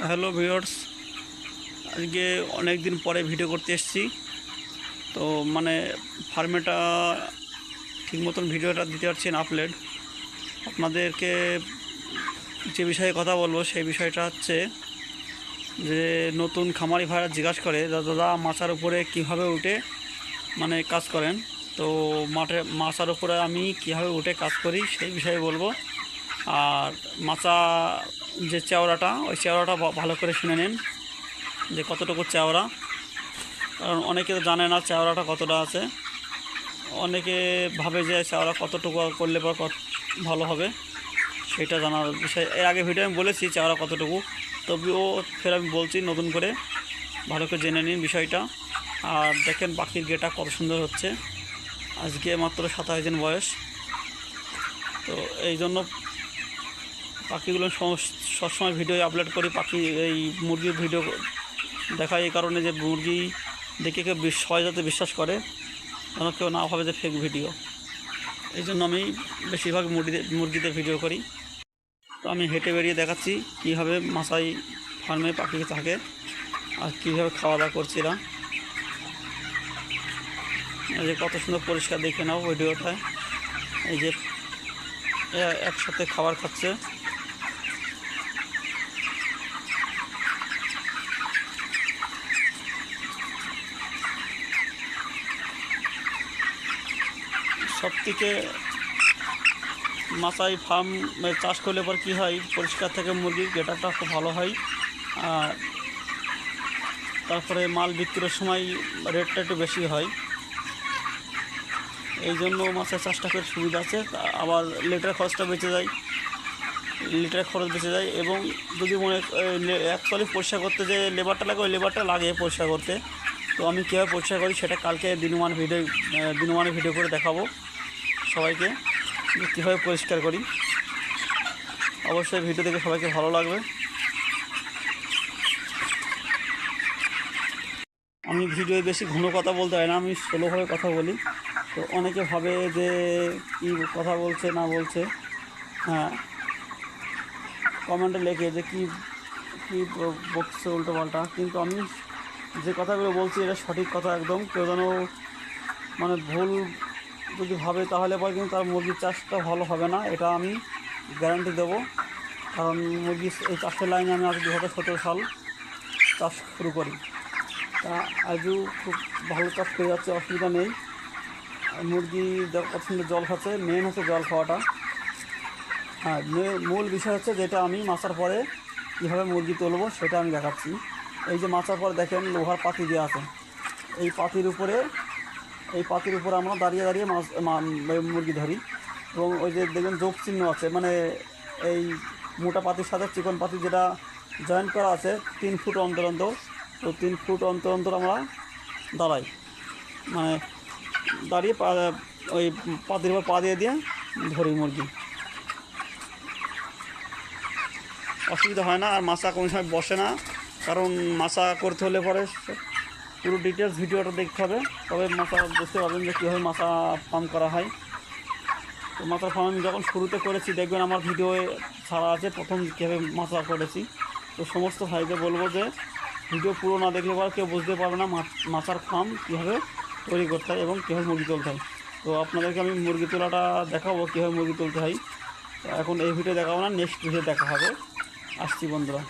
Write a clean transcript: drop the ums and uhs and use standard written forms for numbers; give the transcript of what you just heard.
Hello viewers, আজকে অনেক দিন পরে ভিডিও করতে এসেছি। তো ফার্মেটা ঠিক মতন ভিডিওটা দিতে পারছি না আপলোড। আপনাদেরকে যে বিষয়ে কথা বলবো সেই বিষয়টা হচ্ছে যে নতুন খামারি ভাইরা জিজ্ঞাসা করে, দাদা মাচার উপরে কীভাবে উঠে কাজ করেন। তো মাচার উপরে আমি কীভাবে উঠে কাজ করি সেই বিষয়ে বলবো। আর মাচা যে চওড়াটা, ওই চওড়াটা ভালো করে শুনে নিন যে কতটুকু চওড়া, কারণ অনেকে তো জানে না চওড়াটা কতটা আছে। অনেকে ভাবে যে চওড়া কতটুকু করলে পর ভালো হবে, সেটা জানার বিষয়। এর আগে ভিডিও আমি বলেছি চওড়া কতটুকু, তবুও ফের আমি বলছি নতুন করে, ভালো করে জেনে নিন বিষয়টা। আর দেখেন পাখির গেটা কত সুন্দর হচ্ছে। আজকে মাত্র 27 দিন বয়স। তো এই জন্য পাখিগুলো সবসময় ভিডিও আপলোড করি। পাখি এই মুরগির ভিডিও দেখায় এই কারণে যে মুরগি দেখে কেউ সবাই যাতে বিশ্বাস করে, যেন কেউ না ভাবে যে ফেক ভিডিও। এই জন্য আমি বেশিরভাগ মুরগিতে ভিডিও করি। তো আমি হেঁটে বেরিয়ে দেখাচ্ছি কীভাবে মাচাই ফার্মে পাখি থাকে আর কীভাবে খাওয়া দাওয়া করছি এরা। এই যে কত সুন্দর পরিষ্কার দেখে নাও ভিডিওটায়। এই যে একসাথে খাবার খাচ্ছে। সবথেকে মাচাই ফার্ম চাষ করলে পর কী হয়, পরিষ্কার থেকে মুরগির গেটারটা খুব ভালো হয়। আর তারপরে মাল বিক্রির সময় রেটটা একটু বেশি হয়। এই জন্য মাছের চাষটা করে সুবিধা আছে। আবার লিটার খরচটা বেঁচে যায়, এবং যদি অ্যাকচুয়ালি পরিষ্কার করতে যে লেবারটা লাগে, ওই লেবারটা লাগে পরিষ্কার করতে। তো আমি কীভাবে পরিষ্কার করি সেটা কালকে দিনমান ভিডিও করে দেখাবো সবাইকে, যে কীভাবে পরিষ্কার করি। অবশ্যই ভিডিও দেখে সবাইকে ভালো লাগবে। আমি ভিডিওয় বেশি ঘন কথা বলতে হয় না, আমি স্লোভাবে কথা বলি। তো অনেকে ভাবে যে কী কথা বলছে না বলছে, হ্যাঁ কমেন্টে লেখে যে কী কী বলছে উল্টো পাল্টা, কিন্তু আমি যে কথাগুলো বলছি এটা সঠিক কথা একদম। কেউ যেন ভুল যদি ভাবে তাহলে পরে কিন্তু তার মুরগির চাষটা ভালো হবে না, এটা আমি গ্যারান্টি দেবো। কারণ এই চাষের লাইনে আমি আজ 2017 সাল চাষ শুরু করি। তা আজও খুব ভালো চাষ করে যাচ্ছে, অসুবিধা নেই। মুরগি কত সুন্দর জল খাচ্ছে, মেন হচ্ছে জল খাওয়াটা। হ্যাঁ, মূল বিষয় হচ্ছে যেটা আমি মাছার পরে কীভাবে মুরগি তুলবো সেটা আমি দেখাচ্ছি। এই যে মাছার পরে দেখেন লোহার পাতি দেওয়া আছে, এই পাতির উপরে আমরা দাঁড়িয়ে দাঁড়িয়ে মুরগি ধরি। এবং ওই যে দেখবেন যোগ চিহ্ন আছে, এই মোটা পাতির সাথে চিকন পাতি যেটা জয়েন্ট করা আছে 3 ফুট অন্তর অন্তর। তো 3 ফুট অন্তর অন্তর আমরা দাঁড়াই, দাঁড়িয়ে ওই পাতির উপর পা দিয়ে ধরি মুরগি। অসুবিধা হয় না। আর মাছা কোনো সময় বসে না, কারণ মাছা করতে হলে পরে পুরো ডিটেলস ভিডিওটা দেখতে হবে, তবে মাছা বুঝতে পারবেন যে কীভাবে মাছা ফার্ম করা হয়। তো মাছার ফার্ম যখন শুরুতে করেছি দেখবেন আমার ভিডিও ছাড়া আছে প্রথম কীভাবে মাছা করেছি। তো সমস্ত ভাইদের বলবো যে ভিডিও পুরো না দেখলে পরে কেউ বুঝতে পারবে না মাছার ফার্ম কীভাবে তৈরি করতে হয় এবং কীভাবে মুরগি তুলতে হয়। তো আপনাদেরকে আমি মুরগি তোলাটা দেখাবো কীভাবে মুরগি তুলতে হয়। তো এখন এই ভিডিও দেখাবো না, নেক্সট ভিডিও দেখা হবে। আসছি বন্ধুরা।